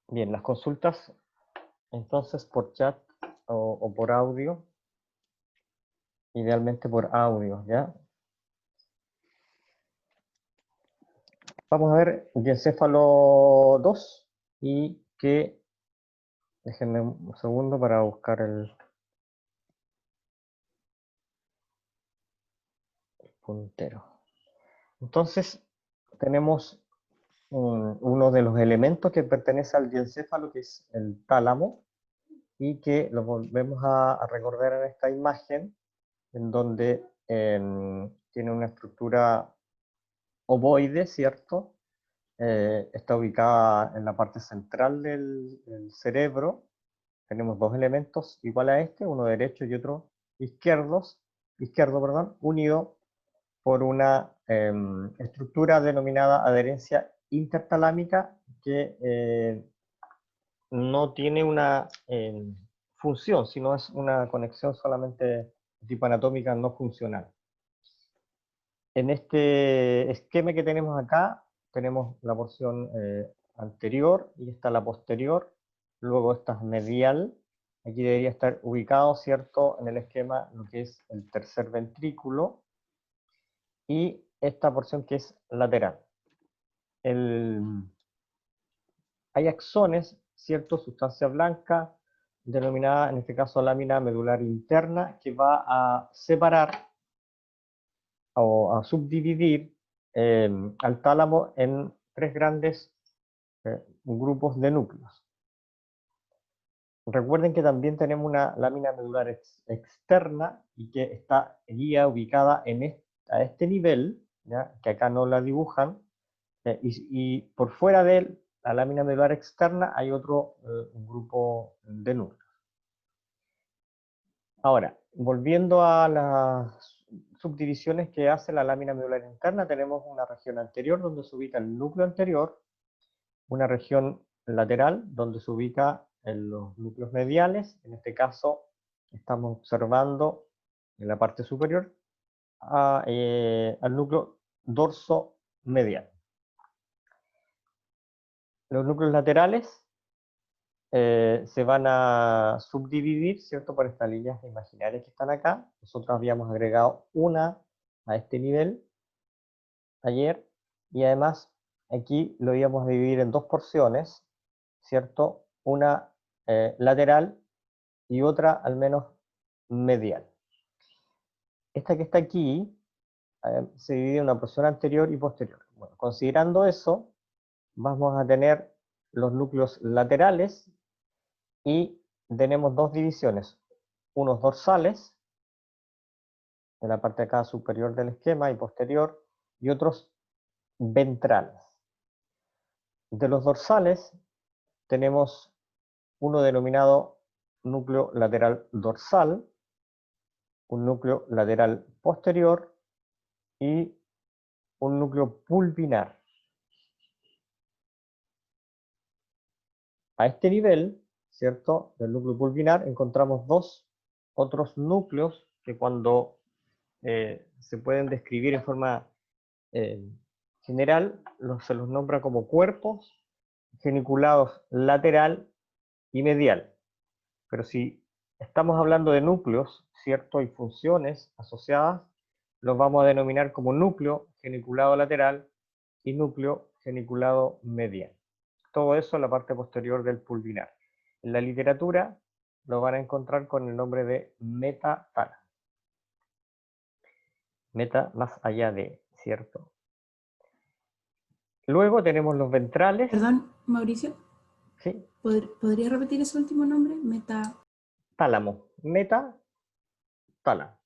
Bien, las consultas, entonces, por chat o por audio, idealmente por audio, ¿ya? Vamos a ver diencéfalo 2 y que, déjenme un segundo para buscar el puntero. Entonces, tenemos uno de los elementos que pertenece al diencéfalo, que es el tálamo, y que lo volvemos a recordar en esta imagen, en donde tiene una estructura ovoide, ¿cierto? Está ubicada en la parte central del cerebro. Tenemos dos elementos igual a este, uno derecho y otro izquierdo, unido por una estructura denominada adherencia intertalámica que no tiene una función, sino es una conexión solamente de tipo anatómica no funcional. En este esquema que tenemos acá, tenemos la porción anterior y está la posterior, luego esta es medial. Aquí debería estar ubicado, ¿cierto?, en el esquema lo que es el tercer ventrículo y esta porción que es lateral. Hay axones, ¿cierto?, sustancia blanca, denominada en este caso lámina medular interna, que va a separar o a subdividir al tálamo en tres grandes grupos de núcleos. Recuerden que también tenemos una lámina medular externa y que está guía ubicada a este nivel, ¿ya?, que acá no la dibujan, y por fuera de la lámina medular externa hay otro grupo de núcleos. Ahora, volviendo a las subdivisiones que hace la lámina medular interna, tenemos una región anterior donde se ubica el núcleo anterior, una región lateral donde se ubica en los núcleos mediales. En este caso estamos observando en la parte superior al núcleo dorso medial. Los núcleos laterales se van a subdividir, ¿cierto?, por estas líneas imaginarias que están acá. Nosotros habíamos agregado una a este nivel ayer, y además aquí lo íbamos a dividir en dos porciones, ¿cierto? Una lateral y otra al menos medial. Esta que está aquí se divide en una porción anterior y posterior. Bueno, considerando eso, vamos a tener los núcleos laterales y tenemos dos divisiones, unos dorsales, en la parte de acá superior del esquema y posterior, y otros ventrales. De los dorsales tenemos uno denominado núcleo lateral dorsal, un núcleo lateral posterior y un núcleo pulvinar. A este nivel, ¿cierto?, del núcleo pulvinar encontramos dos otros núcleos que cuando se pueden describir en forma general, se los nombra como cuerpos geniculados lateral y medial. Pero si estamos hablando de núcleos, ¿cierto?, y funciones asociadas, los vamos a denominar como núcleo geniculado lateral y núcleo geniculado medial. Todo eso en la parte posterior del pulvinar. En la literatura lo van a encontrar con el nombre de metatálamo. Meta más allá de, ¿cierto? Luego tenemos los ventrales. Perdón, Mauricio. ¿Sí? ¿Podría repetir ese último nombre? Tálamo. Metatálamo.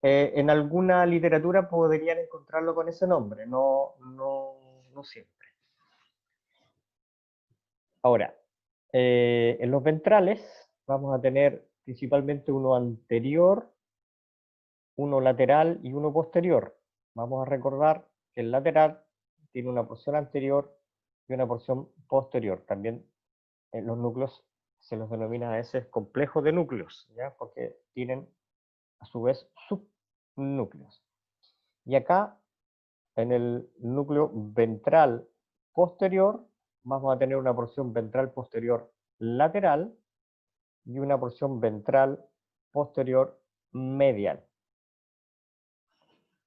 En alguna literatura podrían encontrarlo con ese nombre, no siempre. Ahora, en los ventrales vamos a tener principalmente uno anterior, uno lateral y uno posterior. Vamos a recordar que el lateral tiene una porción anterior y una porción posterior. También en los núcleos se los denomina a veces complejos de núcleos, ¿ya?, porque tienen a su vez subnúcleos. Y acá, en el núcleo ventral posterior, vamos a tener una porción ventral posterior lateral y una porción ventral posterior medial.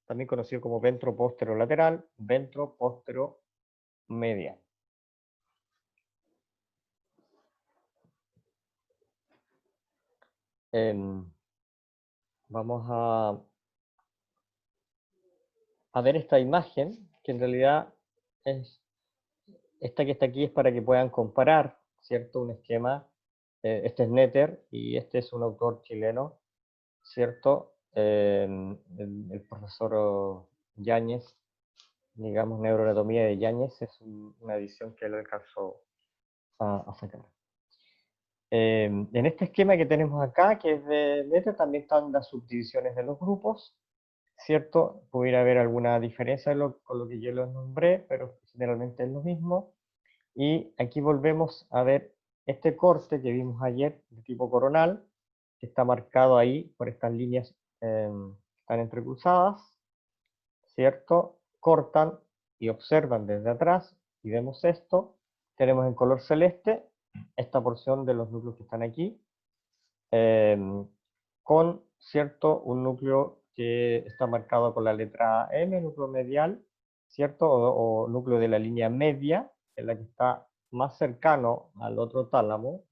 También conocido como ventropóstero-lateral, ventropóstero-medial. Vamos a ver esta imagen, que en realidad es esta que está aquí es para que puedan comparar, ¿cierto? Un esquema. Este es Netter y este es un autor chileno, ¿cierto? El profesor Yáñez, digamos, Neuroanatomía de Yáñez, es una edición que él alcanzó a sacar. En este esquema que tenemos acá, que es de Netter, también están las subdivisiones de los grupos, ¿cierto? Pudiera haber alguna diferencia con lo que yo les nombré, pero generalmente es lo mismo. Y aquí volvemos a ver este corte que vimos ayer de tipo coronal, que está marcado ahí por estas líneas que están entrecruzadas, ¿cierto? Cortan y observan desde atrás y vemos esto. Tenemos en color celeste esta porción de los núcleos que están aquí, con, ¿cierto? Un núcleo que está marcado con la letra M, núcleo medial, ¿cierto? O núcleo de la línea media, en la que está más cercano al otro tálamo,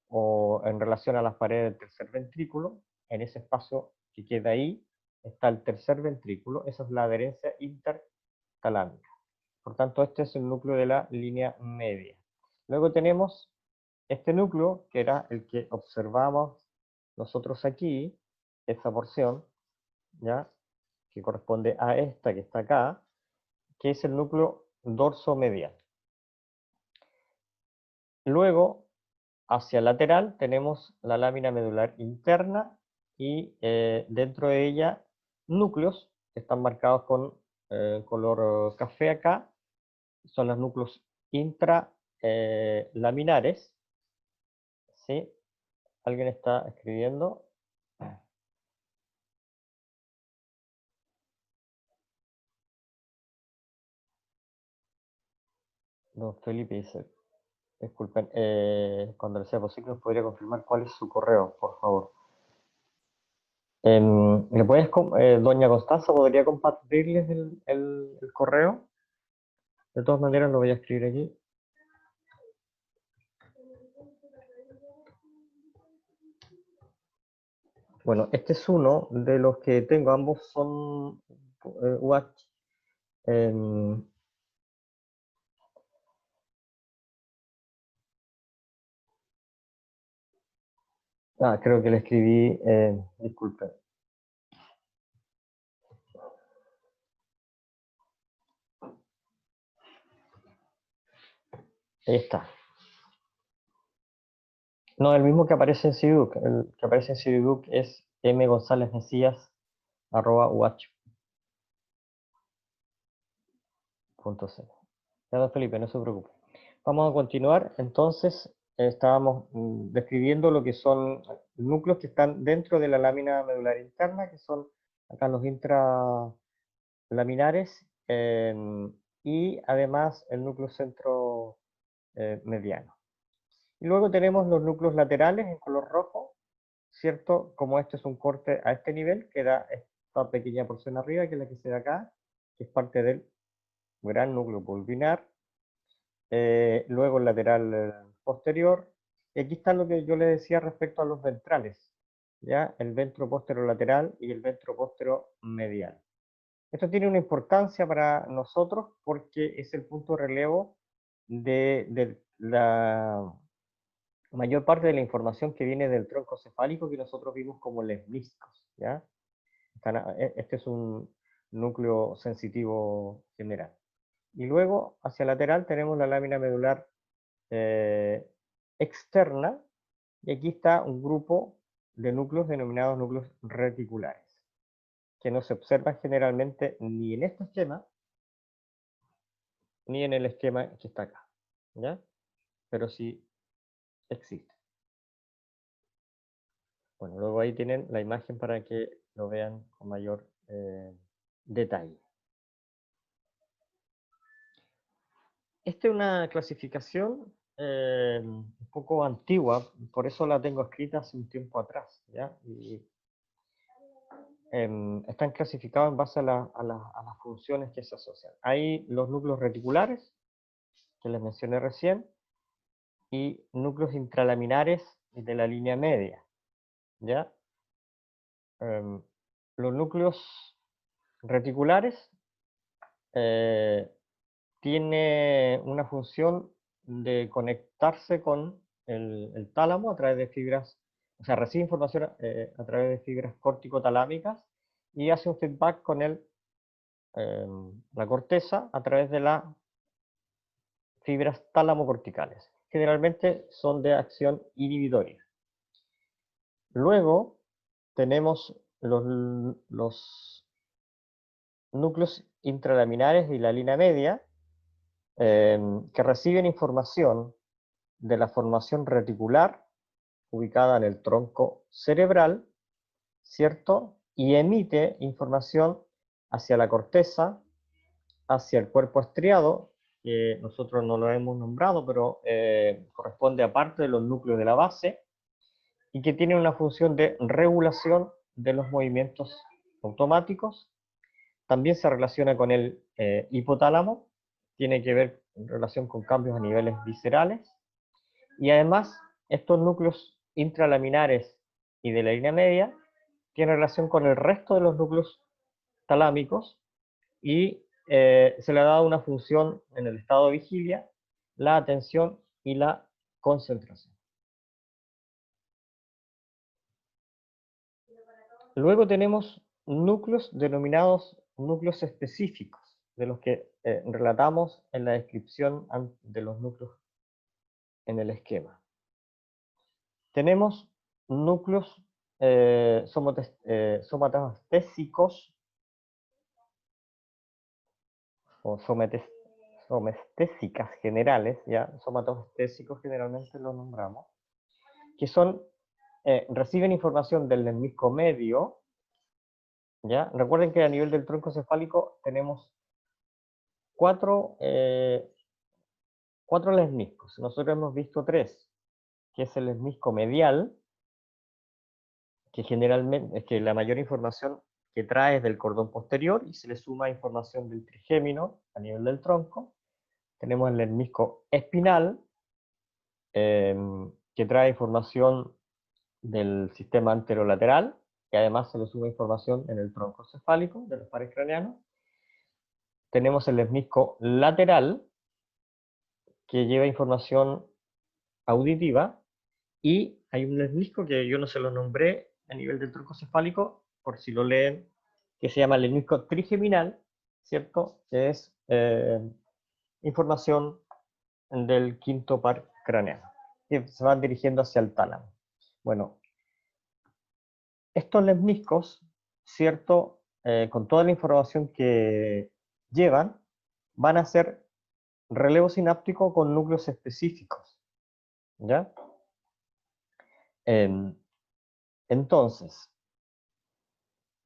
o en relación a las paredes del tercer ventrículo. En ese espacio que queda ahí está el tercer ventrículo, esa es la adherencia intertalámica. Por tanto, este es el núcleo de la línea media. Luego tenemos este núcleo, que era el que observamos nosotros aquí, esa porción, ¿ya? Que corresponde a esta que está acá, que es el núcleo dorsomedial. Luego, hacia el lateral, tenemos la lámina medular interna y dentro de ella núcleos que están marcados con color café acá. Son los núcleos intralaminares. ¿Sí? ¿Alguien está escribiendo? Don Felipe dice, disculpen, cuando sea posible, ¿nos podría confirmar cuál es su correo, por favor? ¿Le puedes, doña Constanza, podría compartirles el correo? De todas maneras, lo voy a escribir aquí. Bueno, este es uno de los que tengo, ambos son UH. Creo que le escribí, disculpen. Ahí está. No, el mismo que aparece en CIDUC. El que aparece en CIDUC es mgonzalezmecías@uh.c. Ya, don Felipe, no se preocupe. Vamos a continuar. Entonces, estábamos describiendo lo que son núcleos que están dentro de la lámina medular interna, que son acá los intralaminares, y además el núcleo centro mediano. Y luego tenemos los núcleos laterales en color rojo, ¿cierto? Como este es un corte a este nivel, queda esta pequeña porción arriba, que es la que se ve acá, que es parte del gran núcleo pulvinar. Luego el lateral posterior. Y aquí está lo que yo les decía respecto a los ventrales, ¿ya? El ventro lateral y el ventro medial. Esto tiene una importancia para nosotros porque es el punto de relevo de la mayor parte de la información que viene del tronco cefálico que nosotros vimos como lemniscos, ¿ya? Este es un núcleo sensitivo general. Y luego, hacia el lateral, tenemos la lámina medular externa, y aquí está un grupo de núcleos denominados núcleos reticulares, que no se observan generalmente ni en este esquema, ni en el esquema que está acá, ¿ya? Pero sí existe. Bueno, luego ahí tienen la imagen para que lo vean con mayor detalle. Esta es una clasificación un poco antigua, por eso la tengo escrita hace un tiempo atrás, ¿ya? Y, están clasificados en base a las funciones que se asocian. Hay los núcleos reticulares, que les mencioné recién, y núcleos intralaminares de la línea media, ¿ya? Los núcleos reticulares tiene una función de conectarse con el tálamo a través de fibras, o sea, recibe información a través de fibras corticotalámicas y hace un feedback con la corteza a través de las fibras tálamo-corticales. Generalmente son de acción inhibitoria. Luego tenemos los núcleos intralaminares y la línea media, que reciben información de la formación reticular ubicada en el tronco cerebral, ¿cierto? Y emite información hacia la corteza, hacia el cuerpo estriado, que nosotros no lo hemos nombrado, pero corresponde a parte de los núcleos de la base, y que tiene una función de regulación de los movimientos automáticos. También se relaciona con el hipotálamo, tiene que ver en relación con cambios a niveles viscerales, y además estos núcleos intralaminares y de la línea media tienen relación con el resto de los núcleos talámicos y se le ha dado una función en el estado de vigilia, la atención y la concentración. Luego tenemos núcleos denominados núcleos específicos, de los que relatamos en la descripción de los núcleos en el esquema. Tenemos núcleos somatostésicos o somestésicas generales, ya somatostésicos generalmente los nombramos, que son, reciben información del lemnisco medio, ¿ya? Recuerden que a nivel del tronco cefálico tenemos cuatro lemniscos. Nosotros hemos visto tres, que es el lemnisco medial, que generalmente es que la mayor información que trae es del cordón posterior y se le suma información del trigémino a nivel del tronco. Tenemos el lemnisco espinal, que trae información del sistema anterolateral, y además se le suma información en el tronco cefálico de los pares craneanos. Tenemos el lemnisco lateral, que lleva información auditiva, y hay un lemnisco que yo no se lo nombré a nivel del tronco cefálico, por si lo leen, que se llama el lemnisco trigeminal, ¿cierto? Que es información del quinto par craneano, que se van dirigiendo hacia el tálamo. Bueno, estos lemniscos, ¿cierto? Con toda la información que llevan, van a hacer relevo sináptico con núcleos específicos, ¿ya? Entonces,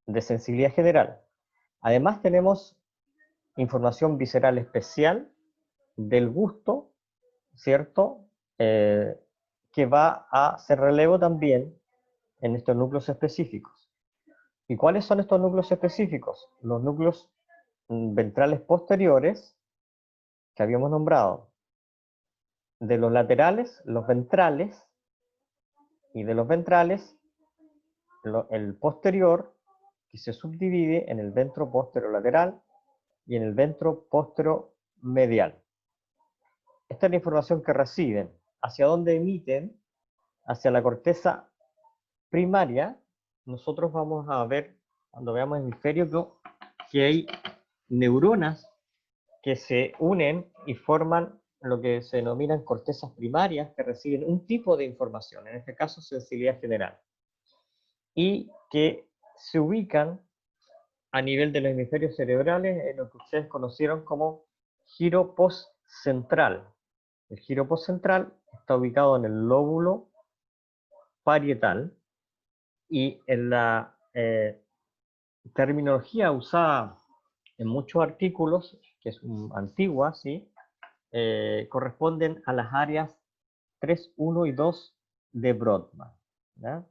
de sensibilidad general. Además tenemos información visceral especial del gusto, ¿cierto? Que va a hacer relevo también en estos núcleos específicos. ¿Y cuáles son estos núcleos específicos? Los núcleos ventrales posteriores, que habíamos nombrado. De los laterales, los ventrales, y de los ventrales, el posterior, que se subdivide en el ventro posterolateral y en el ventro posteromedial. Esta es la información que reciben. ¿Hacia dónde emiten? Hacia la corteza primaria. Nosotros vamos a ver, cuando veamos el hemisferio, que hay neuronas que se unen y forman lo que se denominan cortezas primarias, que reciben un tipo de información, en este caso sensibilidad general, y que se ubican a nivel de los hemisferios cerebrales en lo que ustedes conocieron como giro postcentral. El giro postcentral está ubicado en el lóbulo parietal, y en la terminología usada en muchos artículos, que es antigua, ¿sí? corresponden a las áreas 3, 1 y 2 de Brodmann, ¿ya?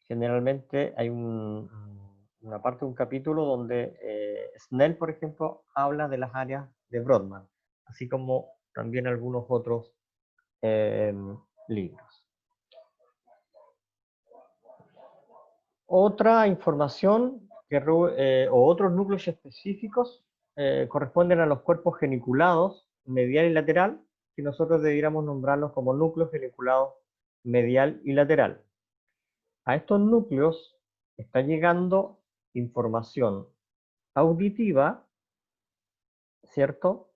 Generalmente hay una parte de un capítulo donde Snell, por ejemplo, habla de las áreas de Brodmann, así como también algunos otros libros. Otra información o otros núcleos específicos corresponden a los cuerpos geniculados medial y lateral, que nosotros debiéramos nombrarlos como núcleos geniculados medial y lateral. A estos núcleos está llegando información auditiva, ¿cierto?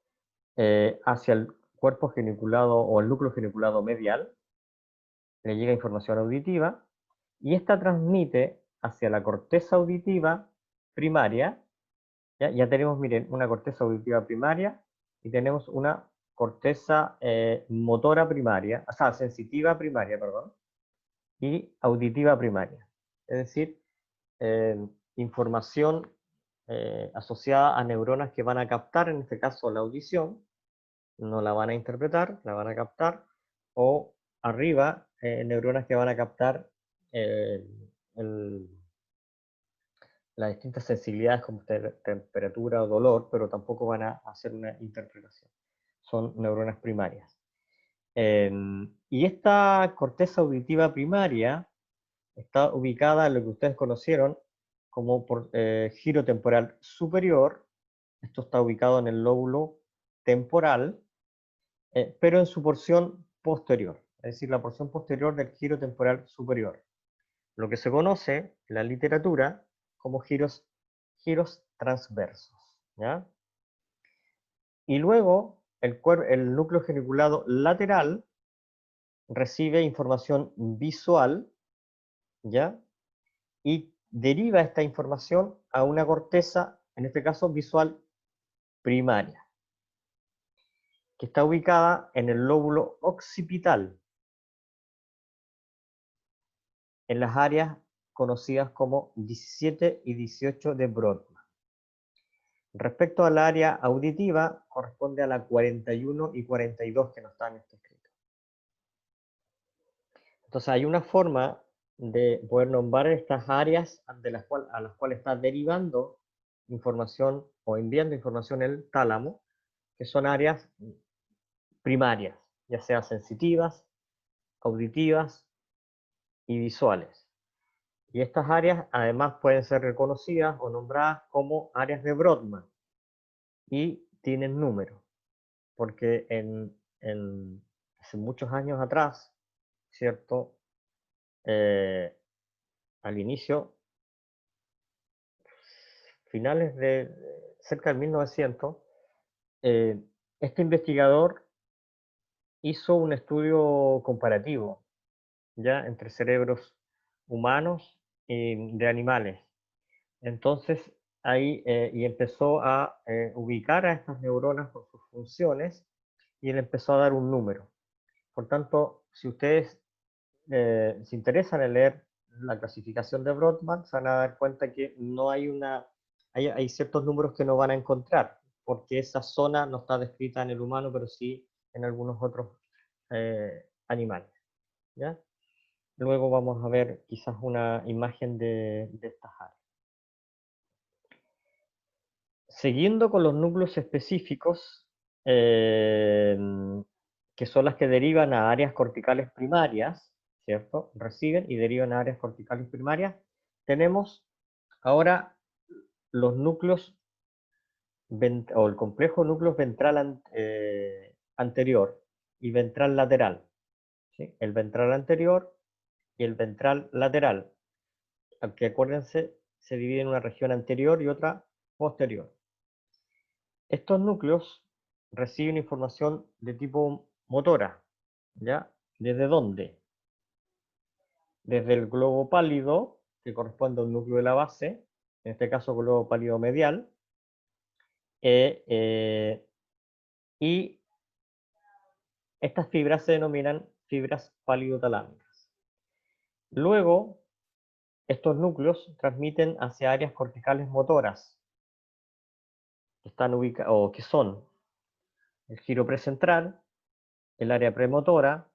Hacia el cuerpo geniculado o el núcleo geniculado medial, le llega información auditiva, y esta transmite hacia la corteza auditiva primaria. Ya tenemos, miren, una corteza auditiva primaria y tenemos una corteza motora primaria, o sea, sensitiva primaria, perdón, y auditiva primaria. Es decir, información asociada a neuronas que van a captar, en este caso, la audición, no la van a interpretar, la van a captar, o arriba, neuronas que van a captar las distintas sensibilidades como temperatura o dolor, pero tampoco van a hacer una interpretación. Son neuronas primarias. Y esta corteza auditiva primaria está ubicada en lo que ustedes conocieron como giro temporal superior. Esto está ubicado en el lóbulo temporal, pero en su porción posterior, es decir, la porción posterior del giro temporal superior. Lo que se conoce en la literatura como giros transversos, ¿ya? Y luego el núcleo geniculado lateral recibe información visual, ¿ya? Y deriva esta información a una corteza, en este caso visual primaria, que está ubicada en el lóbulo occipital, en las áreas conocidas como 17 y 18 de Brodmann. Respecto al área auditiva, corresponde a la 41 y 42 que no están en este escrito. Entonces hay una forma de poder nombrar estas áreas a las cuales está derivando información o enviando información el tálamo, que son áreas primarias, ya sea sensitivas, auditivas y visuales. Y estas áreas además pueden ser reconocidas o nombradas como áreas de Brodmann y tienen número, porque hace muchos años atrás, ¿cierto? Al inicio, finales de cerca del 1900, este investigador hizo un estudio comparativo, ya, entre cerebros humanos y de animales. Entonces, ahí, y empezó a ubicar a estas neuronas por sus funciones, y él empezó a dar un número. Por tanto, si ustedes se interesan en leer la clasificación de Brodmann, se van a dar cuenta que no hay ciertos números que no van a encontrar, porque esa zona no está descrita en el humano, pero sí en algunos otros animales, ¿ya? Luego vamos a ver quizás una imagen de estas áreas. Siguiendo con los núcleos específicos, que son las que derivan a áreas corticales primarias, ¿cierto? Reciben y derivan a áreas corticales primarias. Tenemos ahora los núcleos, o el complejo núcleo ventral anterior y ventral lateral, ¿sí? El ventral anterior y el ventral lateral, aunque acuérdense, se divide en una región anterior y otra posterior. Estos núcleos reciben información de tipo motora, ¿ya? ¿Desde dónde? Desde el globo pálido, que corresponde al núcleo de la base, en este caso globo pálido medial, y estas fibras se denominan fibras palidotalámicas. Luego, estos núcleos transmiten hacia áreas corticales motoras, que están ubicadas, o que son el giro precentral, el área premotora,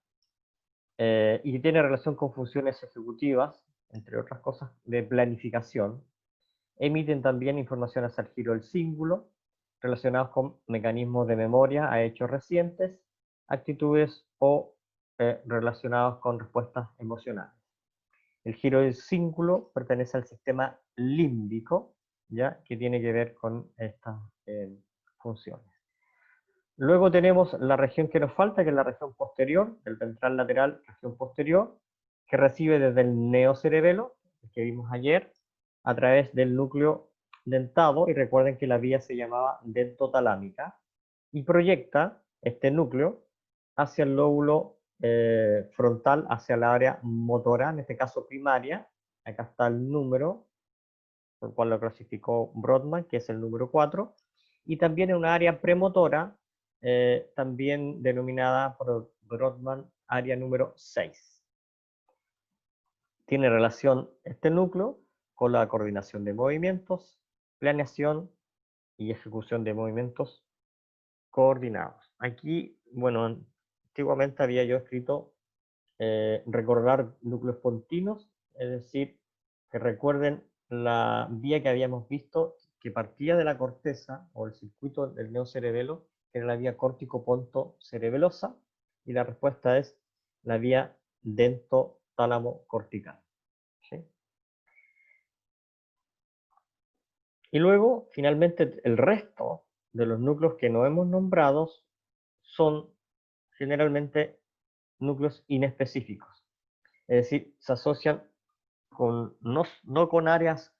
y tiene relación con funciones ejecutivas, entre otras cosas, de planificación. Emiten también información hacia el giro del cíngulo, relacionados con mecanismos de memoria a hechos recientes, actitudes o relacionados con respuestas emocionales. El giro del cíngulo pertenece al sistema límbico, ¿ya? Que tiene que ver con estas funciones. Luego tenemos la región que nos falta, que es la región posterior, del ventral lateral, región posterior, que recibe desde el neocerebelo, que vimos ayer, a través del núcleo dentado, y recuerden que la vía se llamaba dentotalámica, y proyecta este núcleo hacia el lóbulo frontal, hacia el área motora, en este caso primaria. Acá está el número, por el cual lo clasificó Brodmann, que es el número 4, y también en una área premotora, también denominada por Brodmann área número 6. Tiene relación este núcleo con la coordinación de movimientos, planeación y ejecución de movimientos coordinados. Aquí, bueno, antiguamente había yo escrito recordar núcleos continuos, es decir, que recuerden la vía que habíamos visto que partía de la corteza o el circuito del neocerebelo, que era la vía córtico-ponto-cerebelosa, y la respuesta es la vía dento-tálamo-cortical. ¿Sí? Y luego, finalmente, el resto de los núcleos que no hemos nombrado son generalmente núcleos inespecíficos. Es decir, se asocian con, no con áreas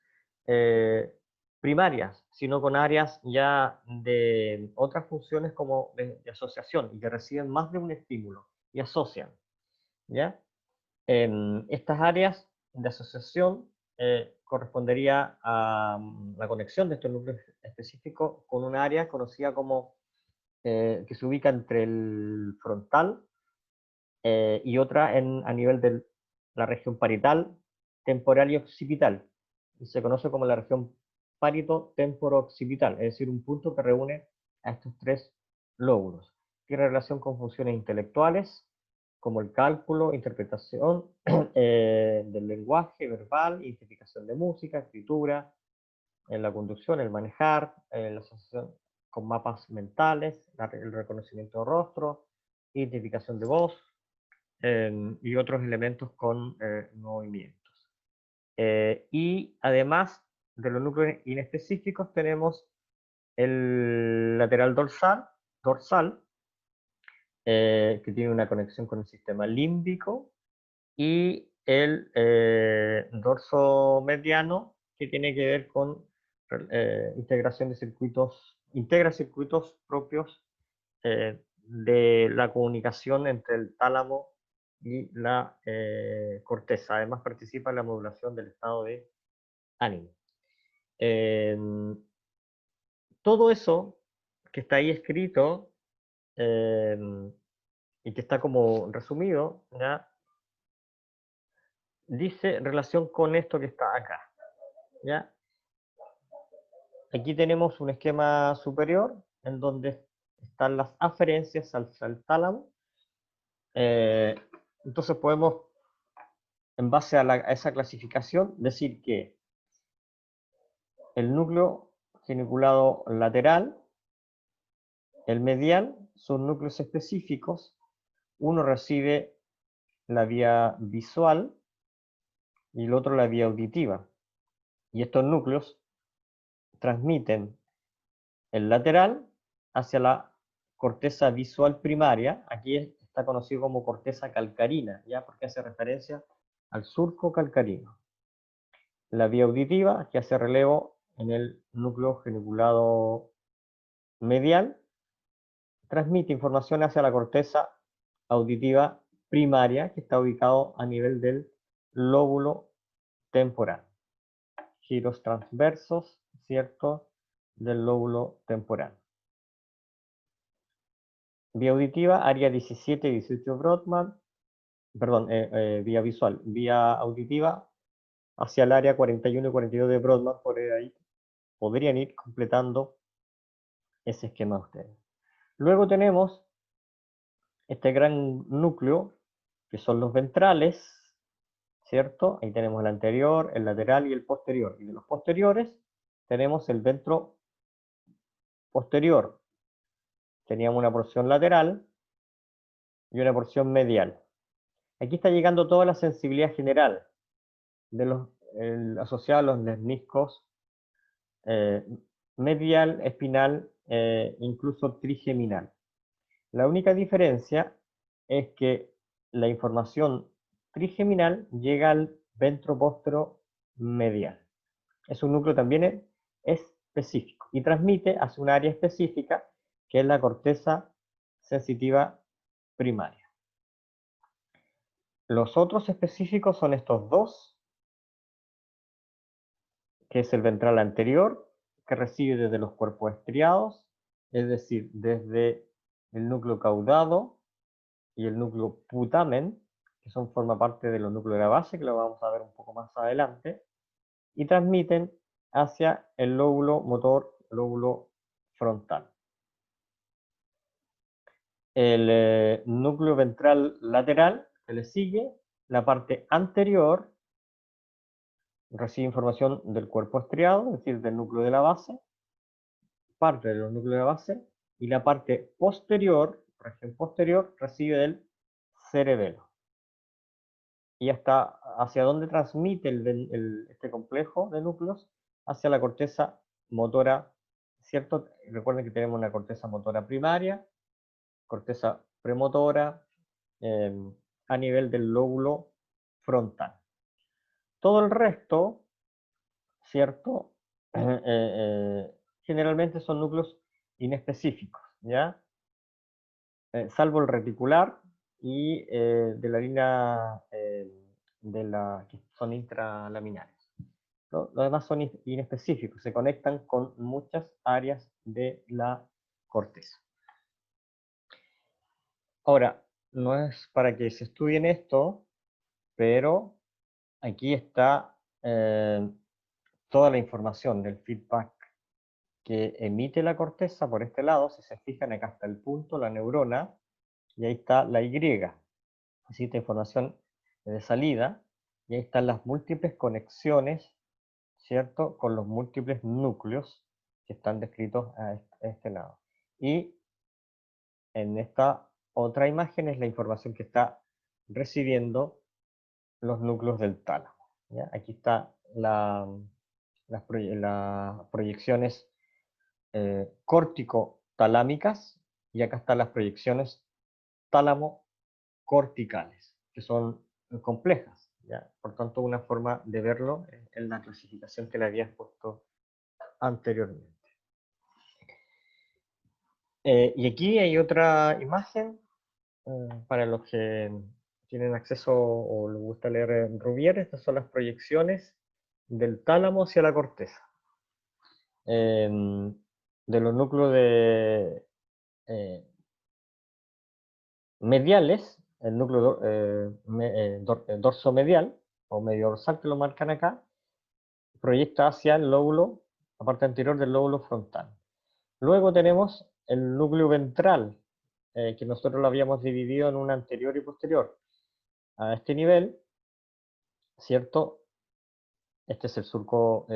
primarias, sino con áreas ya de otras funciones como de asociación y que reciben más de un estímulo y asocian. ¿Ya? Estas áreas de asociación correspondería a la conexión de estos núcleos específicos con un área conocida como, que se ubica entre el frontal y otra a nivel de la región parietal, temporal y occipital. Y se conoce como la región parito-temporo-occipital, es decir, un punto que reúne a estos tres lóbulos. Tiene relación con funciones intelectuales, como el cálculo, interpretación del lenguaje verbal, identificación de música, escritura, en la conducción, el manejar, la asociación con mapas mentales, el reconocimiento de rostro, identificación de voz, y otros elementos con movimientos. Y además de los núcleos inespecíficos tenemos el lateral dorsal, que tiene una conexión con el sistema límbico, y el dorso mediano, que tiene que ver con integración de circuitos, integra circuitos propios de la comunicación entre el tálamo y la corteza. Además participa en la modulación del estado de ánimo. Todo eso que está ahí escrito y que está como resumido, ¿ya? Dice relación con esto que está acá. ¿Ya? Aquí tenemos un esquema superior en donde están las aferencias al tálamo. Entonces podemos, en base a esa clasificación, decir que el núcleo geniculado lateral, el medial, son núcleos específicos. Uno recibe la vía visual y el otro la vía auditiva. Y estos núcleos transmiten el lateral hacia la corteza visual primaria. Aquí está conocido como corteza calcarina, ¿ya? Porque hace referencia al surco calcarino. La vía auditiva, que hace relevo en el núcleo geniculado medial, transmite información hacia la corteza auditiva primaria, que está ubicado a nivel del lóbulo temporal. Giros transversos, ¿cierto?, del lóbulo temporal. Vía auditiva, área 17 y 18 Brodmann, perdón, vía visual. Vía auditiva, hacia el área 41 y 42 de Brodmann, por ahí podrían ir completando ese esquema ustedes. Luego tenemos este gran núcleo, que son los ventrales, ¿cierto? Ahí tenemos el anterior, el lateral y el posterior. Y de los posteriores tenemos el ventro posterior. Teníamos una porción lateral y una porción medial. Aquí está llegando toda la sensibilidad general de los, asociada a los lerniscos medial, espinal, incluso trigeminal. La única diferencia es que la información trigeminal llega al ventropóstero medial. Es un núcleo también específico y transmite hacia un área específica que es la corteza sensitiva primaria. Los otros específicos son estos dos, que es el ventral anterior, que recibe desde los cuerpos estriados, es decir, desde el núcleo caudado y el núcleo putamen, que forma parte de los núcleos de la base, que lo vamos a ver un poco más adelante, y transmiten hacia el lóbulo motor, lóbulo frontal. El núcleo ventral lateral, que le sigue, la parte anterior, recibe información del cuerpo estriado, es decir, del núcleo de la base, parte de los núcleos de la base, y la parte posterior, región posterior, recibe del cerebelo. Y hasta hacia dónde transmite este complejo de núcleos, hacia la corteza motora, ¿cierto? Recuerden que tenemos una corteza motora primaria, corteza premotora, a nivel del lóbulo frontal. Todo el resto, ¿cierto? Generalmente son núcleos inespecíficos, ¿ya? Salvo el reticular y de la línea que son intralaminares. Los demás son inespecíficos, se conectan con muchas áreas de la corteza. Ahora, no es para que se estudien esto, pero aquí está toda la información del feedback que emite la corteza por este lado. Si se fijan, acá está el punto, la neurona, y ahí está la Y. Necesita información de salida, y ahí están las múltiples conexiones, ¿cierto? Con los múltiples núcleos que están descritos a este lado. Y en esta otra imagen es la información que está recibiendo los núcleos del tálamo, ¿ya? Aquí están las proyecciones córtico-talámicas, y acá están las proyecciones tálamo-corticales, que son complejas, ¿ya? Por tanto, una forma de verlo es la clasificación que le había puesto anteriormente. Y aquí hay otra imagen para los que tienen acceso o les gusta leer Rouvier. Estas son las proyecciones del tálamo hacia la corteza. De los núcleos mediales, el núcleo dorsomedial o medio dorsal, que lo marcan acá, proyecta hacia el lóbulo, la parte anterior del lóbulo frontal. Luego tenemos el núcleo ventral, que nosotros lo habíamos dividido en un anterior y posterior. A este nivel, ¿cierto? Este es el surco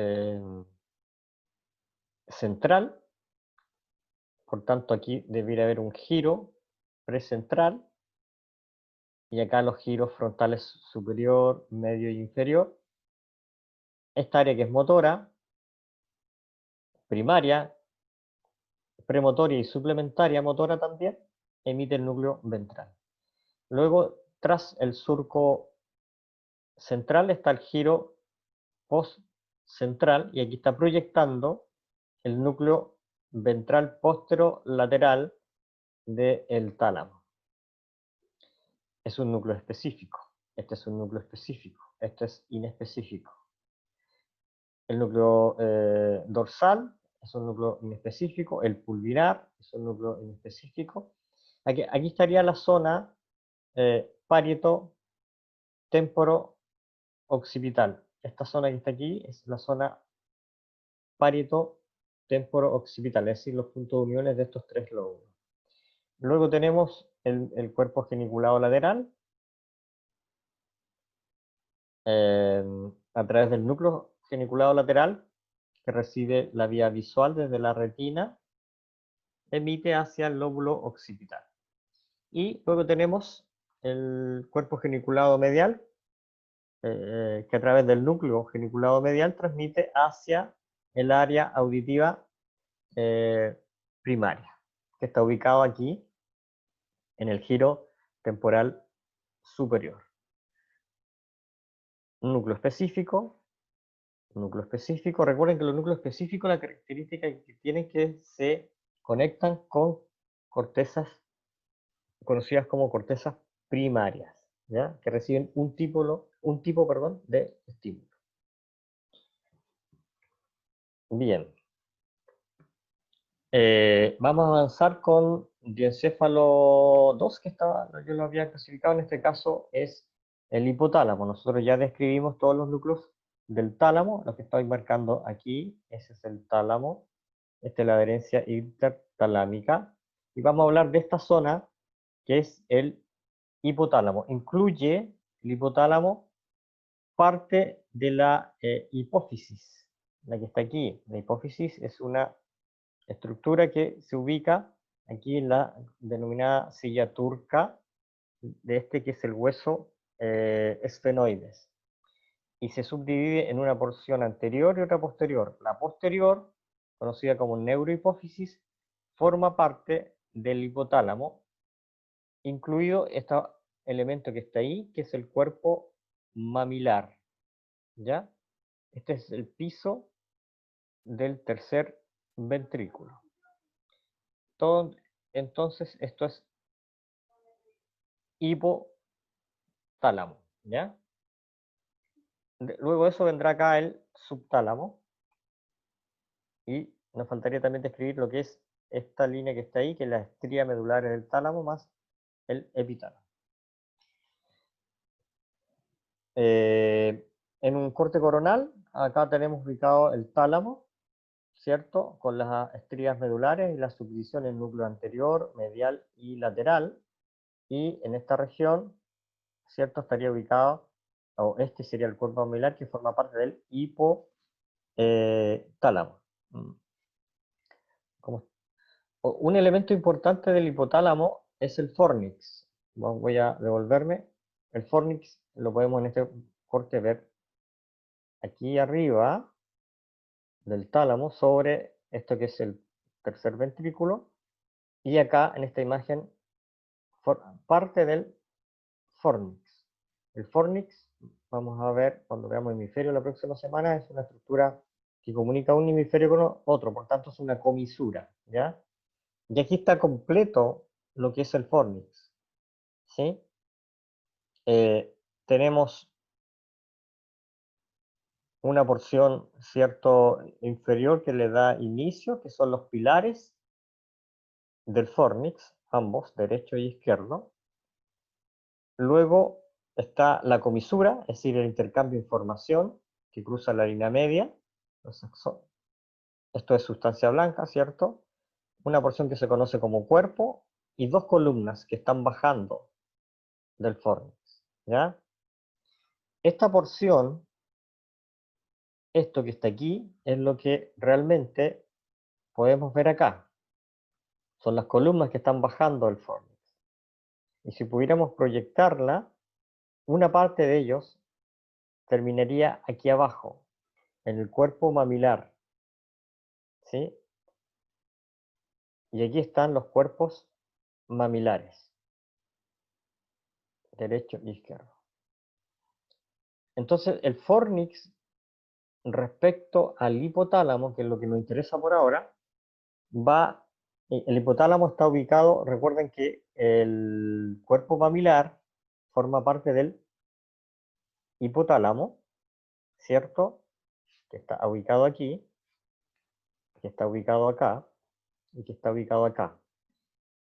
central, por tanto aquí debería haber un giro precentral, y acá los giros frontales superior, medio e inferior. Esta área que es motora, primaria, premotoria y suplementaria motora también, emite el núcleo ventral. Luego, tras el surco central está el giro postcentral, y aquí está proyectando el núcleo ventral posterolateral del tálamo. Es un núcleo específico. Este es un núcleo específico. Este es inespecífico. El núcleo dorsal es un núcleo inespecífico. El pulvinar es un núcleo inespecífico. Aquí estaría la zona parieto temporo occipital. Esta zona que está aquí es la zona parieto temporo occipital, es decir, los puntos de uniones de estos tres lóbulos. Luego tenemos el cuerpo geniculado lateral, a través del núcleo geniculado lateral, que recibe la vía visual desde la retina, emite hacia el lóbulo occipital. Y luego tenemos el cuerpo geniculado medial, que a través del núcleo geniculado medial transmite hacia el área auditiva primaria, que está ubicado aquí en el giro temporal superior. Un núcleo específico. Recuerden que los núcleos específicos, la característica que tienen que se conectan con cortezas conocidas como cortezas primarias, ¿ya? Que reciben un tipo de estímulo. Bien. Vamos a avanzar con diencéfalo 2, que yo lo había clasificado, en este caso es el hipotálamo. Nosotros ya describimos todos los núcleos del tálamo, lo que estoy marcando aquí, ese es el tálamo, esta es la adherencia intertalámica, y vamos a hablar de esta zona que es el hipotálamo. Incluye el hipotálamo parte de la hipófisis, la que está aquí. La hipófisis es una estructura que se ubica aquí en la denominada silla turca, de este que es el hueso esfenoides, y se subdivide en una porción anterior y otra posterior. La posterior, conocida como neurohipófisis, forma parte del hipotálamo, incluido este elemento que está ahí, que es el cuerpo mamilar, ¿ya? Este es el piso del tercer ventrículo. Entonces, esto es hipotálamo, ¿ya? Luego de eso vendrá acá el subtálamo, y nos faltaría también describir lo que es esta línea que está ahí, que es la estría medular del tálamo más el epitálamo. En un corte coronal, acá tenemos ubicado el tálamo, ¿cierto? Con las estrías medulares y la subdivisión en núcleo anterior, medial y lateral. Y en esta región, ¿cierto? Estaría ubicado, o este sería el cuerpo mamilar, que forma parte del hipotálamo. Un elemento importante del hipotálamo es el fornix. Voy a devolverme. El fornix lo podemos en este corte ver aquí arriba del tálamo, sobre esto que es el tercer ventrículo, y acá en esta imagen parte del fornix. El fornix, vamos a ver cuando veamos hemisferio la próxima semana, es una estructura que comunica un hemisferio con otro, por tanto es una comisura, ¿ya? Y aquí está completo lo que es el fornix, ¿sí? Tenemos una porción, ¿cierto?, inferior que le da inicio, que son los pilares del fornix, ambos, derecho y izquierdo. Luego está la comisura, es decir, el intercambio de información que cruza la línea media. Esto es sustancia blanca, ¿cierto? Una porción que se conoce como cuerpo y dos columnas que están bajando del fornix, ¿ya? Esta porción, esto que está aquí, es lo que realmente podemos ver acá. Son las columnas que están bajando del fornix. Y si pudiéramos proyectarla, una parte de ellos terminaría aquí abajo, en el cuerpo mamilar, ¿sí? Y aquí están los cuerpos mamilares, derecho y izquierdo. Entonces, el fornix, respecto al hipotálamo, que es lo que nos interesa por ahora, el hipotálamo está ubicado, recuerden que el cuerpo mamilar forma parte del hipotálamo, ¿cierto? Que está ubicado aquí, que está ubicado acá, y que está ubicado acá.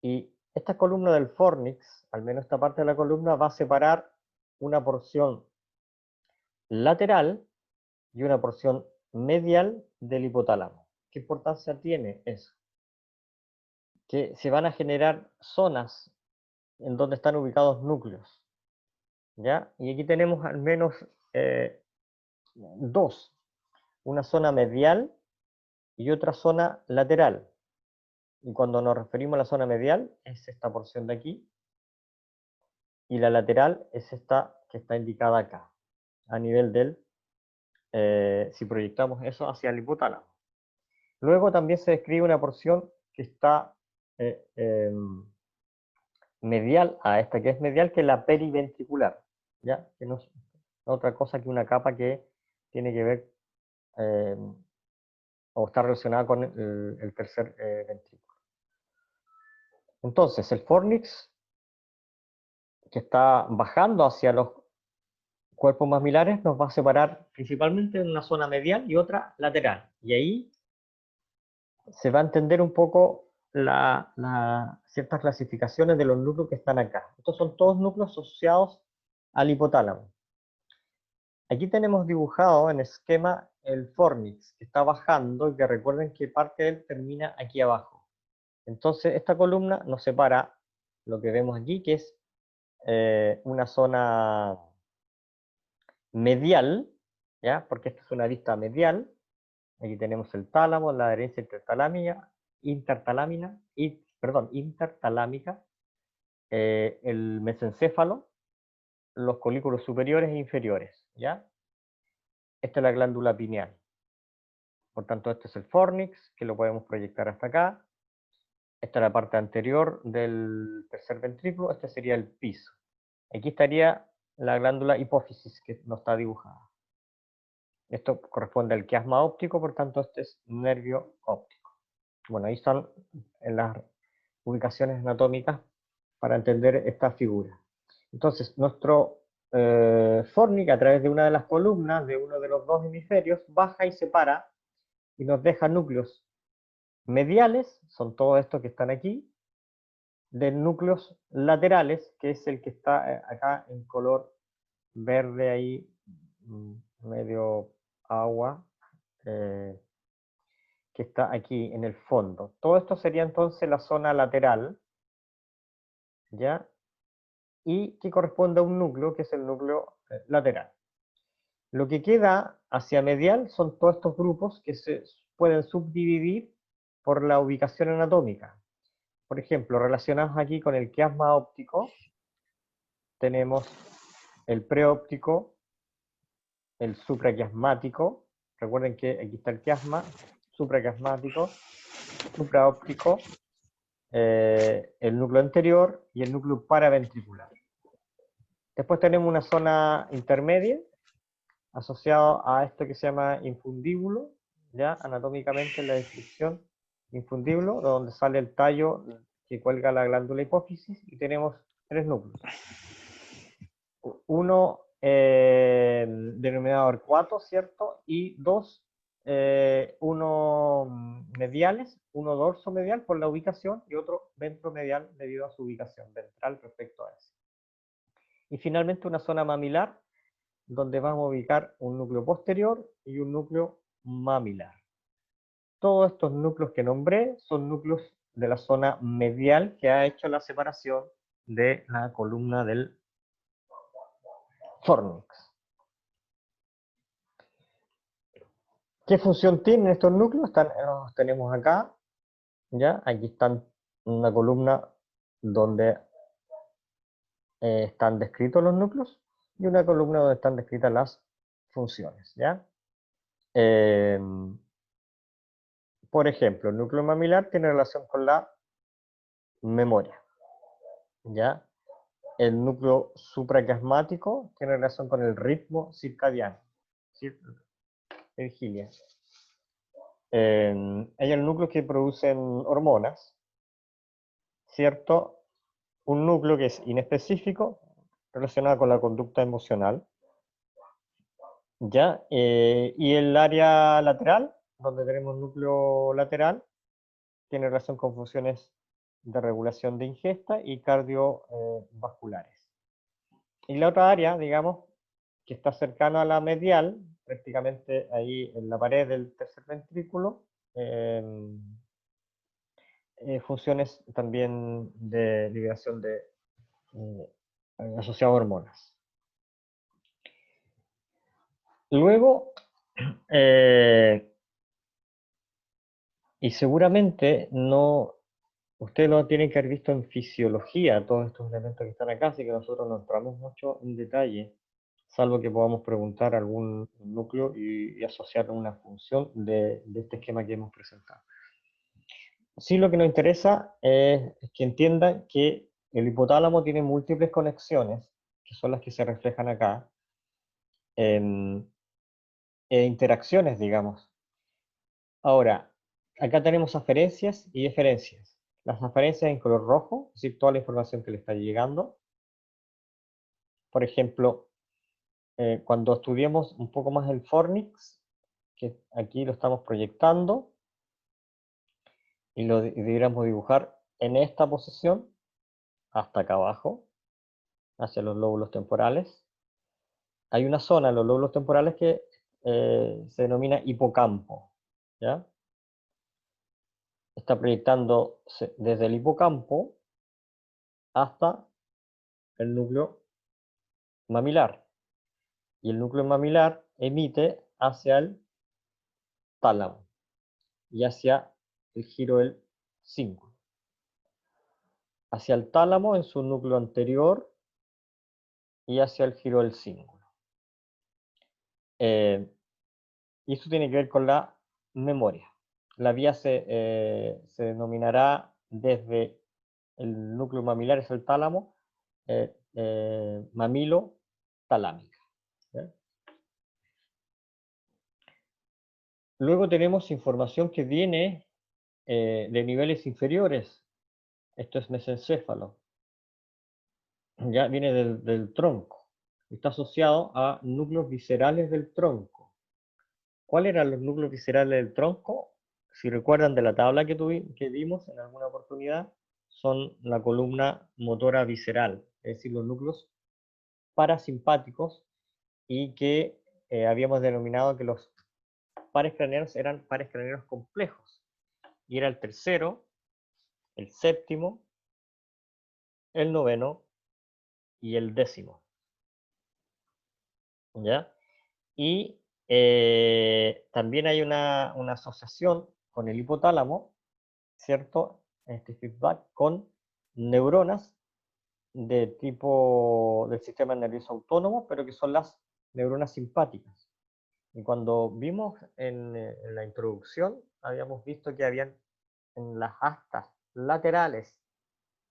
Y esta columna del fornix, al menos esta parte de la columna, va a separar una porción lateral y una porción medial del hipotálamo. ¿Qué importancia tiene eso? que se van a generar zonas en donde están ubicados núcleos, ¿ya? Y aquí tenemos al menos dos, una zona medial y otra zona lateral. Y cuando nos referimos a la zona medial, es esta porción de aquí, y la lateral es esta que está indicada acá, a nivel del, si proyectamos eso hacia el hipotálamo. Luego también se describe una porción que está medial a esta, que es medial, que es la periventricular, ¿ya? Que no es otra cosa que una capa que tiene que ver o está relacionada con el tercer ventrículo. Entonces, el fornix, que está bajando hacia los cuerpos mamilares, nos va a separar principalmente en una zona medial y otra lateral. Y ahí se va a entender un poco ciertas clasificaciones de los núcleos que están acá. Estos son todos núcleos asociados al hipotálamo. Aquí tenemos dibujado en esquema el fornix, que está bajando y que recuerden que parte de él termina aquí abajo. Entonces, esta columna nos separa lo que vemos aquí, que es una zona medial, ¿ya? Porque esta es una vista medial. Aquí tenemos el tálamo, la adherencia intertalámica, el mesencéfalo, los colículos superiores e inferiores, ¿ya? Esta es la glándula pineal. Por tanto, este es el fornix, que lo podemos proyectar hasta acá. Esta es la parte anterior del tercer ventrículo, este sería el piso. Aquí estaría la glándula hipófisis, que no está dibujada. Esto corresponde al quiasma óptico, por tanto, este es nervio óptico. Bueno, ahí están en las ubicaciones anatómicas para entender esta figura. Entonces, nuestro fornix, a través de una de las columnas de uno de los dos hemisferios, baja y separa y nos deja núcleos mediales, son todos estos que están aquí, de núcleos laterales, que es el que está acá en color verde ahí, medio agua, que está aquí en el fondo. Todo esto sería entonces la zona lateral, ¿ya? Y que corresponde a un núcleo, que es el núcleo lateral. Lo que queda hacia medial son todos estos grupos que se pueden subdividir por la ubicación anatómica. Por ejemplo, relacionados aquí con el quiasma óptico, tenemos el preóptico, el supraquiasmático. Recuerden que aquí está el quiasma, supraquiasmático, supraóptico, el núcleo anterior y el núcleo paraventricular. Después tenemos una zona intermedia asociada a esto que se llama infundíbulo, ya anatómicamente en la descripción, infundíbulo, donde sale el tallo que cuelga la glándula hipófisis, y tenemos tres núcleos. Uno denominado arcuato, ¿cierto? Y dos, uno mediales, uno dorso medial por la ubicación y otro ventromedial debido a su ubicación ventral respecto a ese. Y finalmente una zona mamilar, donde vamos a ubicar un núcleo posterior y un núcleo mamilar. Todos estos núcleos que nombré son núcleos de la zona medial que ha hecho la separación de la columna del fornix. ¿Qué función tienen estos núcleos? Los tenemos acá, ¿ya? Aquí están una columna donde están descritos los núcleos y una columna donde están descritas las funciones, ¿ya? Por ejemplo, el núcleo mamilar tiene relación con la memoria, ¿ya? El núcleo supraquiasmático tiene relación con el ritmo circadiano, vigilia. Hay el núcleo que producen hormonas, ¿cierto? Un núcleo que es inespecífico, relacionado con la conducta emocional, ¿ya? Y el área lateral, donde tenemos núcleo lateral, tiene relación con funciones de regulación de ingesta y cardiovasculares. Y la otra área, digamos, que está cercana a la medial, prácticamente ahí en la pared del tercer ventrículo, funciones también de liberación de asociado a hormonas. Luego, y seguramente no, ustedes lo tienen que haber visto en fisiología, todos estos elementos que están acá, así que nosotros no entramos mucho en detalle, salvo que podamos preguntar algún núcleo y asociar una función de este esquema que hemos presentado. Sí, lo que nos interesa es que entiendan que el hipotálamo tiene múltiples conexiones, que son las que se reflejan acá, e interacciones, digamos. Ahora, acá tenemos aferencias y eferencias. Las aferencias en color rojo, es decir, toda la información que le está llegando. Por ejemplo, cuando estudiemos un poco más el fornix, que aquí lo estamos proyectando, y lo deberíamos dibujar en esta posición, hasta acá abajo, hacia los lóbulos temporales. Hay una zona en los lóbulos temporales que se denomina hipocampo, ¿ya? Está proyectando desde el hipocampo hasta el núcleo mamilar. Y el núcleo mamilar emite hacia el tálamo y hacia el giro del cíngulo. Hacia el tálamo en su núcleo anterior y hacia el giro del cíngulo. Y eso tiene que ver con la memoria. La vía se denominará desde el núcleo mamilar, es el tálamo, mamilo talámica. ¿Ya? Luego tenemos información que viene de niveles inferiores. Esto es mesencéfalo. Ya viene del tronco. Está asociado a núcleos viscerales del tronco. ¿Cuáles eran los núcleos viscerales del tronco? Si recuerdan de la tabla que vimos en alguna oportunidad, son la columna motora visceral, es decir, los núcleos parasimpáticos, y que habíamos denominado que los pares craneanos eran pares craneanos complejos. Y era el tercero, el séptimo, el noveno y el décimo. ¿Ya? Y también hay una asociación con el hipotálamo, ¿cierto? Este feedback con neuronas de tipo del sistema nervioso autónomo, pero que son las neuronas simpáticas. Y cuando vimos en la introducción, habíamos visto que habían en las astas laterales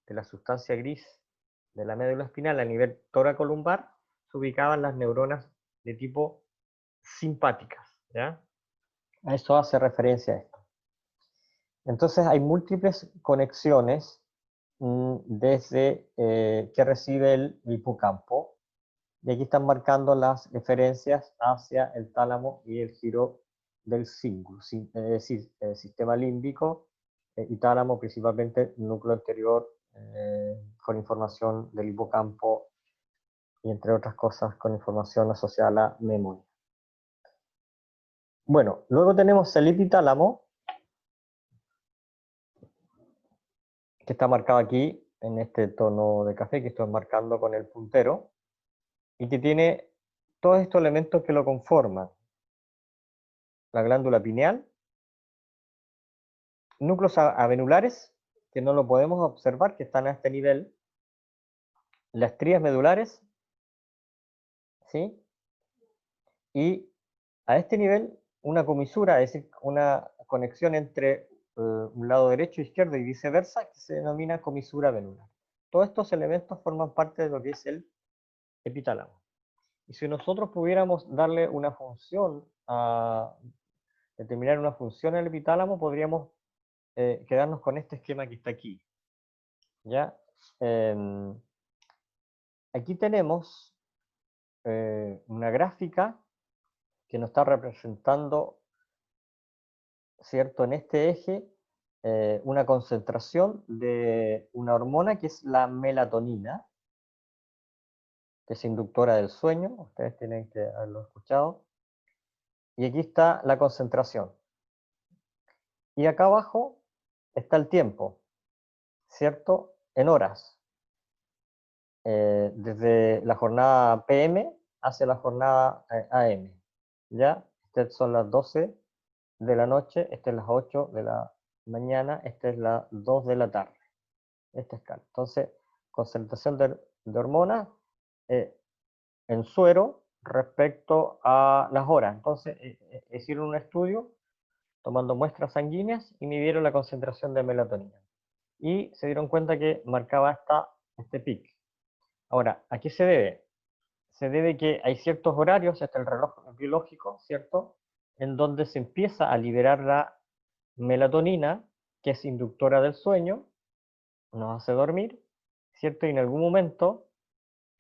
de la sustancia gris de la médula espinal a nivel toracolumbar, se ubicaban las neuronas de tipo simpáticas, ¿ya? A eso hace referencia esto. Entonces hay múltiples conexiones desde que recibe el hipocampo, y aquí están marcando las referencias hacia el tálamo y el giro del cíngulo, es decir, el sistema límbico y tálamo, principalmente núcleo anterior, con información del hipocampo y entre otras cosas con información asociada a la memoria. Bueno, luego tenemos el epitálamo, que está marcado aquí en este tono de café que estoy marcando con el puntero, y que tiene todos estos elementos que lo conforman. La glándula pineal, núcleos avenulares, que no lo podemos observar, que están a este nivel, las estrías medulares, ¿sí? Y a este nivel, una comisura, es decir, una conexión entre un lado derecho e izquierdo y viceversa, que se denomina comisura venular. Todos estos elementos forman parte de lo que es el epitálamo. Y si nosotros pudiéramos darle una función, determinar una función al epitálamo, podríamos quedarnos con este esquema que está aquí. ¿Ya? Aquí tenemos una gráfica que nos está representando, ¿cierto?, en este eje, una concentración de una hormona que es la melatonina, que es inductora del sueño, ustedes tienen que haberlo escuchado, y aquí está la concentración. Y acá abajo está el tiempo, ¿cierto? En horas. Desde la jornada PM hacia la jornada AM. ¿Ya? Estas son las 12 de la noche, esta es las 8 de la mañana, esta es las 2 de la tarde. Esta escala. Entonces, concentración de hormonas en suero respecto a las horas. Entonces, hicieron un estudio tomando muestras sanguíneas y midieron la concentración de melatonina. Y se dieron cuenta que marcaba este pic. Ahora, ¿a qué se debe? Se debe que hay ciertos horarios, este es el reloj biológico, ¿cierto? En donde se empieza a liberar la melatonina, que es inductora del sueño, nos hace dormir, ¿cierto? Y en algún momento,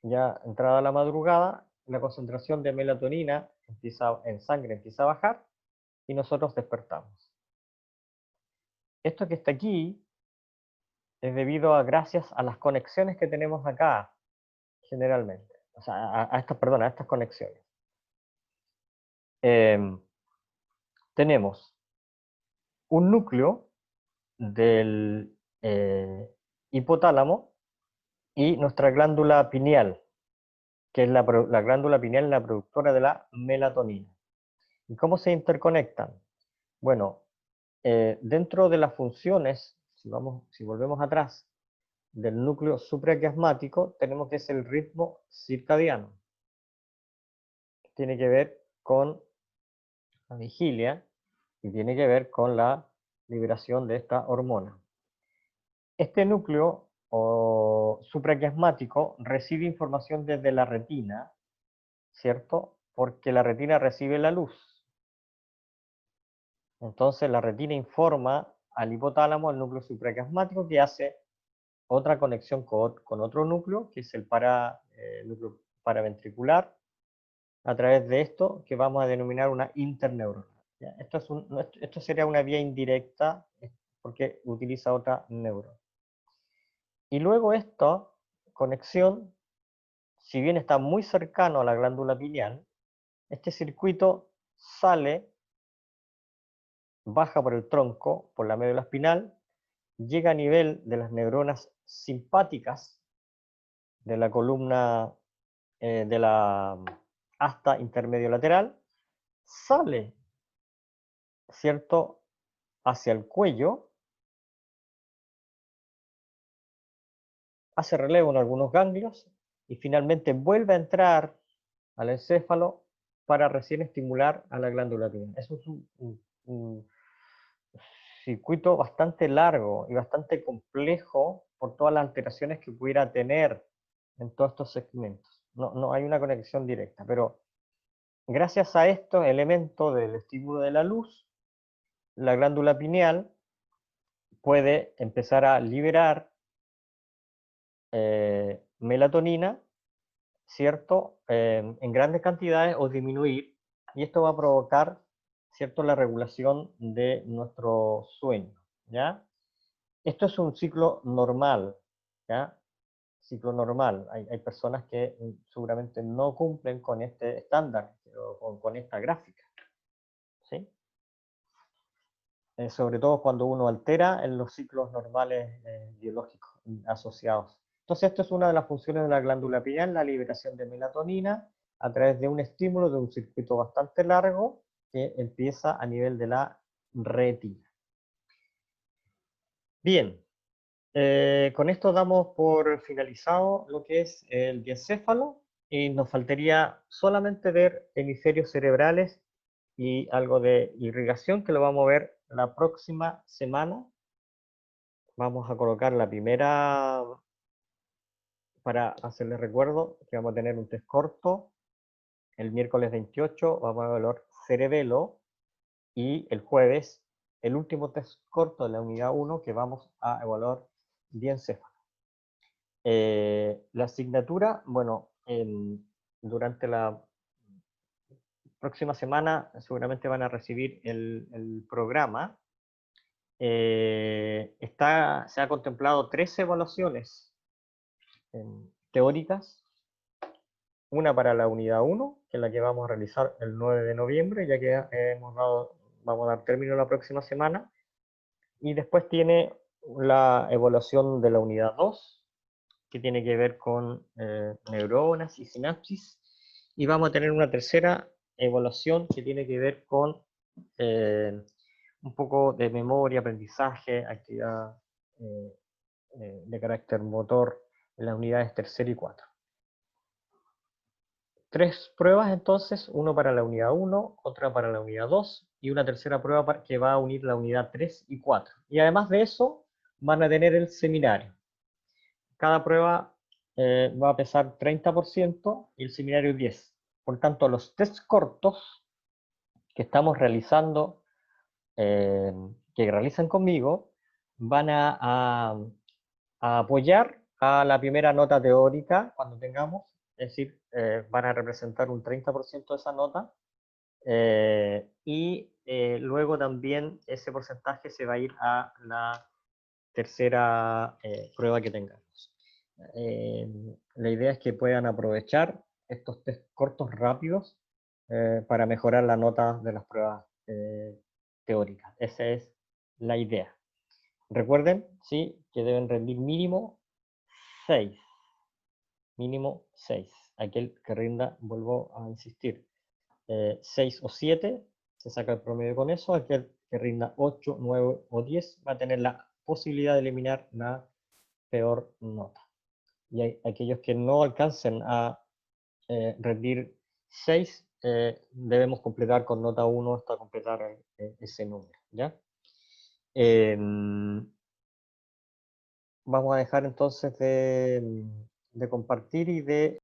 ya entrada la madrugada, la concentración de melatonina en sangre empieza a bajar y nosotros despertamos. Esto que está aquí es debido a gracias a las conexiones que tenemos acá, generalmente. O sea, a estas conexiones. Tenemos un núcleo del hipotálamo y nuestra glándula pineal, que es la glándula pineal, la productora de la melatonina. ¿Y cómo se interconectan? Bueno, dentro de las funciones, si volvemos atrás, del núcleo supraquiasmático, tenemos que es el ritmo circadiano. Tiene que ver con la vigilia y tiene que ver con la liberación de esta hormona. Este núcleo supraquiasmático recibe información desde la retina, ¿cierto? Porque la retina recibe la luz. Entonces la retina informa al hipotálamo, al núcleo supraquiasmático, que hace otra conexión con otro núcleo, que es el núcleo paraventricular, a través de esto que vamos a denominar una interneurona. Esto sería una vía indirecta porque utiliza otra neurona. Y luego esta conexión, si bien está muy cercano a la glándula pineal, este circuito sale, baja por el tronco, por la médula espinal, llega a nivel de las neuronas simpáticas de la columna de la asta intermedio lateral, sale, ¿cierto?, hacia el cuello, hace relevo en algunos ganglios y finalmente vuelve a entrar al encéfalo para recién estimular a la glándula pineal. Eso es un circuito bastante largo y bastante complejo por todas las alteraciones que pudiera tener en todos estos segmentos. No hay una conexión directa, pero gracias a estos elementos del estímulo de la luz, la glándula pineal puede empezar a liberar melatonina, ¿cierto? En grandes cantidades o disminuir, y esto va a provocar, ¿cierto?, la regulación de nuestro sueño, ¿ya? Esto es un ciclo normal, ¿ya? Ciclo normal. Hay personas que seguramente no cumplen con este estándar o con esta gráfica, ¿sí? Sobre todo cuando uno altera en los ciclos normales biológicos asociados. Entonces, esto es una de las funciones de la glándula pineal, la liberación de melatonina a través de un estímulo de un circuito bastante largo que empieza a nivel de la retina. Bien, con esto damos por finalizado lo que es el diencéfalo y nos faltaría solamente ver hemisferios cerebrales y algo de irrigación que lo vamos a ver la próxima semana. Vamos a colocar la primera, para hacerles recuerdo, que vamos a tener un test corto. El miércoles 28 vamos a evaluar cerebelo y el jueves el último test corto de la unidad 1 que vamos a evaluar diencéfalo. La asignatura, bueno, durante la próxima semana seguramente van a recibir el programa. Se ha contemplado 3 evaluaciones teóricas, una para la unidad 1, que es la que vamos a realizar el 9 de noviembre, ya que vamos a dar término la próxima semana, Y después tiene la evaluación de la unidad 2, que tiene que ver con neuronas y sinapsis. Y vamos a tener una tercera evaluación que tiene que ver con un poco de memoria, aprendizaje, actividad de carácter motor en las unidades tercera y 4. 3 pruebas entonces, uno para la unidad 1, otra para la unidad 2 y una tercera prueba que va a unir la unidad 3 y 4. Y además de eso, van a tener el seminario. Cada prueba va a pesar 30% y el seminario 10%. Por tanto, los test cortos que estamos realizando, que realizan conmigo, van a apoyar a la primera nota teórica cuando tengamos, es decir, van a representar un 30% de esa nota, y luego también ese porcentaje se va a ir a la tercera prueba que tengamos. La idea es que puedan aprovechar estos test cortos rápidos para mejorar la nota de las pruebas teóricas. Esa es la idea. Recuerden, sí, que deben rendir mínimo 6. Mínimo 6. Aquel que rinda, vuelvo a insistir, 6 o 7, se saca el promedio con eso. Aquel que rinda 8, 9 o 10 va a tener la posibilidad de eliminar la peor nota. Y aquellos que no alcancen a rendir 6, debemos completar con nota 1 hasta completar ese número, ¿ya? Vamos a dejar entonces de compartir y de